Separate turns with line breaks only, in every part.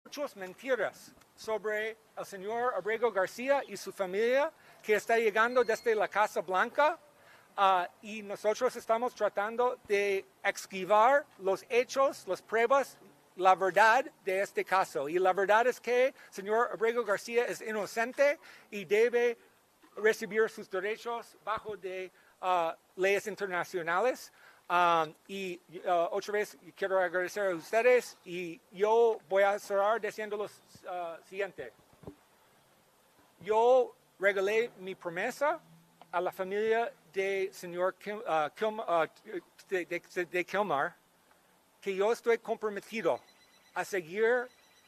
muchas mentiras sobre el señor Ábrego García y su familia que está llegando desde la Casa Blanca y nosotros estamos tratando de esquivar los hechos, las pruebas, la verdad de este caso. Y la verdad es que el señor Ábrego García es inocente y debe recibir sus derechos bajo de leyes internacionales. Y otra vez quiero agradecer a ustedes y yo voy a cerrar diciendo lo siguiente. Yo regalé mi promesa a la familia del señor de Kilmer que yo estoy comprometido a seguir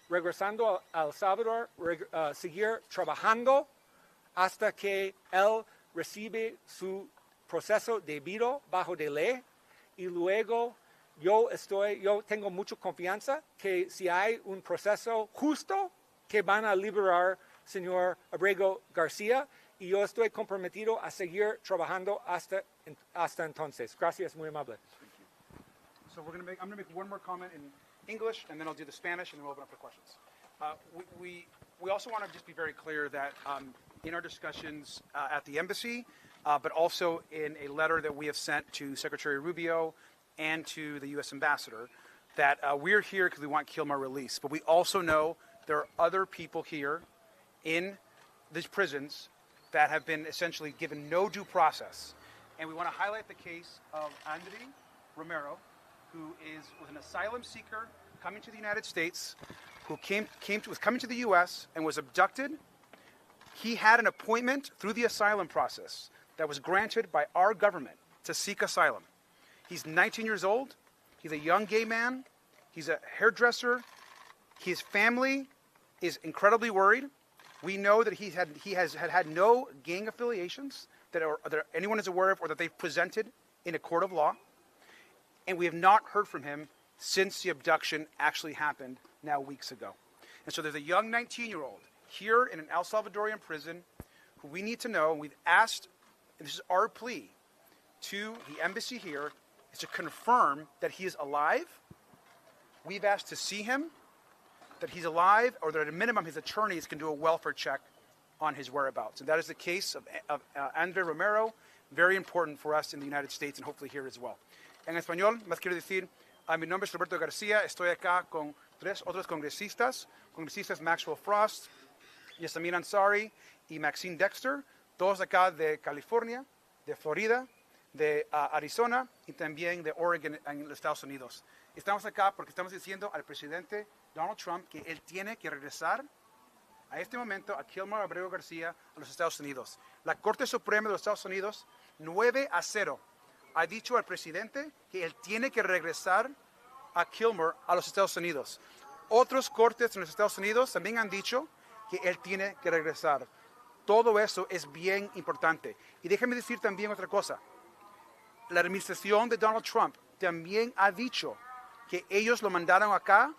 regresando a El Salvador, seguir trabajando hasta que él recibe su proceso debido bajo de ley. Y luego yo tengo mucha confianza que si hay un proceso justo, que van a liberar al señor Ábrego García, y yo estoy comprometido a seguir trabajando hasta entonces. Gracias, muy amable.
So I'm going to make one more comment in English, and then I'll do the Spanish, and then we'll open up for questions. We also want to just be very clear that in our discussions at the embassy, but also in a letter that we have sent to Secretary Rubio and to the U.S. Ambassador, that we're here because we want Kilmer released. But we also know there are other people here in these prisons that have been essentially given no due process. And we want to highlight the case of Ander Romero, who was an asylum seeker coming to the United States, who was coming to the U.S. and was abducted. He had an appointment through the asylum process that was granted by our government to seek asylum. He's 19 years old. He's a young gay man. He's a hairdresser. His family is incredibly worried. We know that he has had no gang affiliations that anyone is aware of or that they've presented in a court of law. And we have not heard from him since the abduction actually happened now weeks ago. And so there's a young 19-year-old here in an El Salvadorian prison who we need to know, and we've asked, and this is our plea to the embassy here, is to confirm that he is alive. We've asked to see him, that he's alive, or that at a minimum his attorneys can do a welfare check on his whereabouts. And that is the case of Ander Romero, very important for us in the United States and hopefully here as well. En español, más quiero decir, mi nombre es Robert García, estoy acá con 3 otros congresistas Maxwell Frost, Yassamin Ansari y Maxine Dexter, todos acá de California, de Florida, de Arizona y también de Oregon en los Estados Unidos. Estamos acá porque estamos diciendo al presidente Donald Trump que él tiene que regresar a este momento a Kilmer Ábrego García a los Estados Unidos. La Corte Suprema de los Estados Unidos 9-0 ha dicho al presidente que él tiene que regresar a Kilmer a los Estados Unidos. Otros cortes en los Estados Unidos también han dicho que él tiene que regresar. Todo eso es bien importante. Y déjame decir también otra cosa. La administración de Donald Trump también ha dicho que ellos lo mandaron acá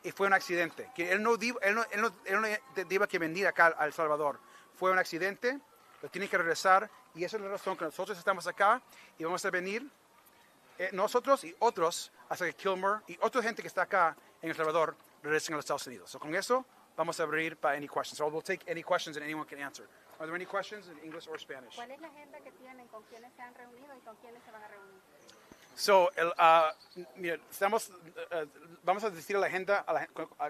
y fue un accidente. Que él no debía que venir acá a El Salvador. Fue un accidente, lo tiene que regresar y esa es la razón que nosotros estamos acá y vamos a venir nosotros y otros hasta que Kilmer y otra gente que está acá en El Salvador regresen a los Estados Unidos. So con eso vamos a abrir para any questions. So we'll take any questions and anyone can answer. Are there any questions in English or Spanish?
¿Cuál es la agenda que tienen? ¿Con quiénes se han reunido y con quiénes se van a reunir?
So, mira, vamos a decir la agenda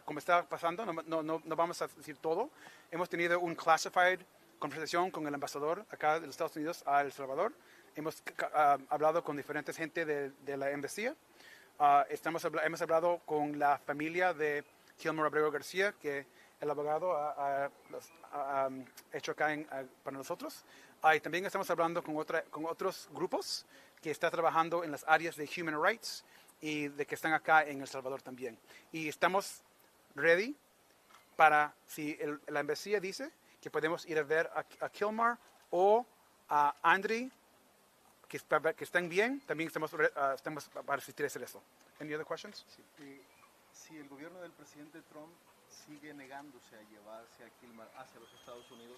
como está pasando, no vamos a decir todo. Hemos tenido un classified conversación con el embajador acá de los Estados Unidos a El Salvador. Hemos hablado con diferentes gente de la embajada. Hemos hablado con la familia de Kilmer Ábrego García, que el abogado ha hecho acá para nosotros. Y también estamos hablando con otros grupos que están trabajando en las áreas de human rights y de que están acá en El Salvador también. Y estamos ready para, si la embajada dice que podemos ir a ver a Kilmer o a Ander, que están bien, también estamos para asistir a hacer eso. Any other questions?
Sí. Si el gobierno del presidente Trump sigue negándose a llevarse a Kilmer hacia los Estados Unidos,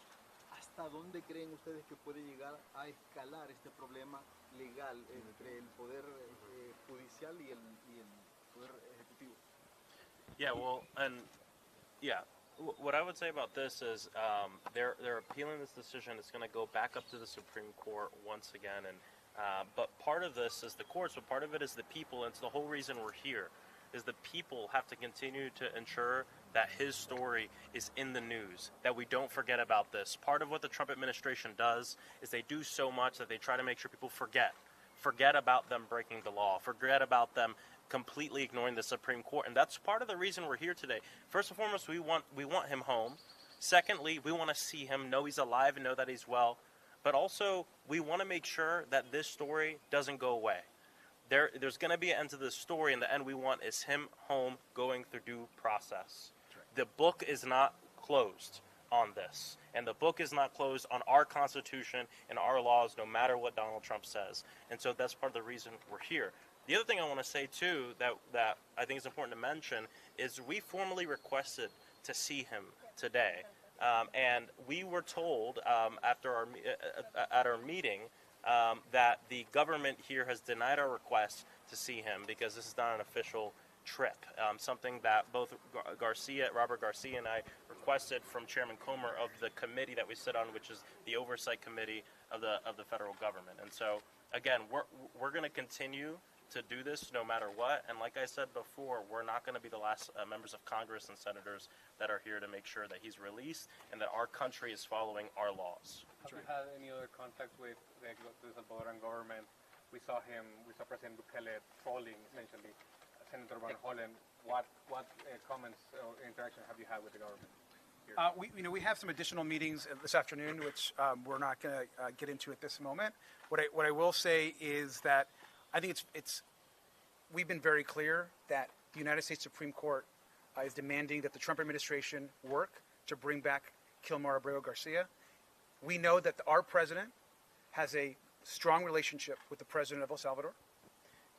¿hasta dónde creen ustedes que puede llegar a escalar este problema legal entre el poder judicial y el poder ejecutivo?
Yeah, well, and Yeah. What I would say about this is they're appealing this decision. It's going to go back up to the Supreme Court once again, and but part of this is the courts, but part of it is the people, and it's the whole reason we're here. Is the people have to continue to ensure that his story is in the news, that we don't forget about this. Part of what the Trump administration does is they do so much that they try to make sure people forget about them breaking the law, forget about them completely ignoring the Supreme Court. And that's part of the reason we're here today. First and foremost, we want him home. Secondly, we want to see him, know he's alive and know that he's well. But also, we want to make sure that this story doesn't go away. There's going to be an end to this story, and the end we want is him home going through due process. The book is not closed on this, and the book is not closed on our Constitution and our laws, no matter what Donald Trump says. And so that's part of the reason we're here. The other thing I want to say, too, that I think is important to mention is we formally requested to see him today. And we were told at our meeting that the government here has denied our request to see him because this is not an official trip, something that both Robert Garcia and I requested from Chairman Comer of the committee that we sit on, which is the Oversight Committee of the federal government. And so, again, we're going to continue to do this no matter what. And like I said before, we're not going to be the last members of Congress and senators that are here to make sure that he's released and that our country is following our laws.
Have you had any other contact with the Salvadoran government? We saw President Bukele trolling, essentially, Senator Van Hollen. What comments or interaction have you had with the government?
We have some additional meetings this afternoon, which we're not going to get into at this moment. What I will say is that I think we've been very clear that the United States Supreme Court is demanding that the Trump administration work to bring back Ábrego García. We know that our president has a strong relationship with the president of El Salvador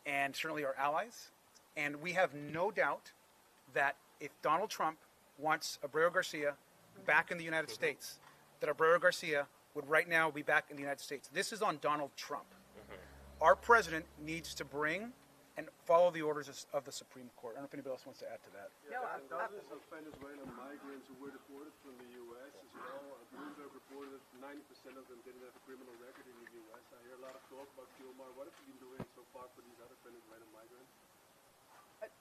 and certainly our allies. And we have no doubt that if Donald Trump wants Ábrego García back in the United States, that Ábrego García would right now be back in the United States. This is on Donald Trump. Our president needs to bring and follow the orders of the Supreme Court. I don't know if anybody else wants to add to that.
Thousands of Venezuelan migrants who were deported from the U.S. as well. Bloomberg reported that 90% of them didn't have a criminal record in the U.S. I hear a lot of talk about Kilmar. What have you been doing so far for these other Venezuelan migrants?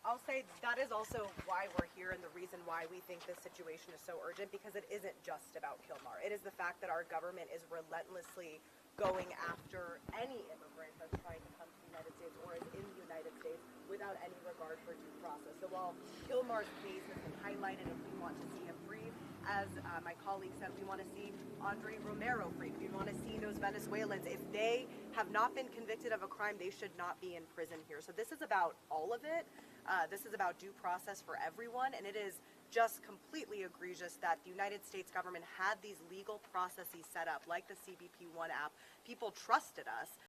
I'll say that is also why we're here and the reason why we think this situation is so urgent, because it isn't just about Kilmar. It is the fact that our government is relentlessly going after any immigrant that's trying to come to the United States or is in the United States without any regard for due process. So while Kilmar's case has been highlighted and we want to see him free, as my colleague said, we want to see Ander Romero free. We want to see those Venezuelans. If they have not been convicted of a crime, they should not be in prison here. So this is about all of it. This is about due process for everyone, and it is just completely egregious that the United States government had these legal processes set up, like the CBP One app. People trusted us